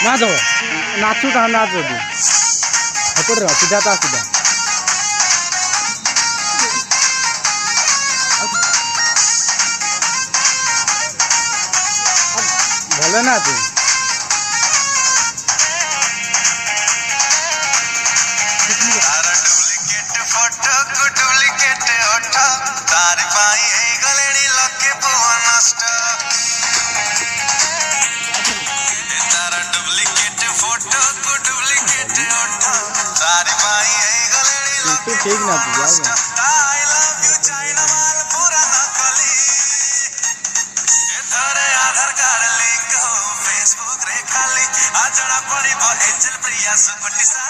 ना जाओ नाचू कहाँ नाचो तू एपटे रह सीधा ता सीधा भले ना तू फोटो को डुप्लीकेट ओठा तारी पाई हे गलेडी लके पुआ नष्ट तारा डुप्लीकेट फोटो को डुप्लीकेट ओठा तारी पाई हे गलेडी लके ठीक ना तू जाओ आई लव यू चाइना माल पूरा नकली ए थारे आधार कार्ड लिंक हो फेसबुक रे खाली आ जणा पड़िबो एंजल प्रिया सुकुटी सा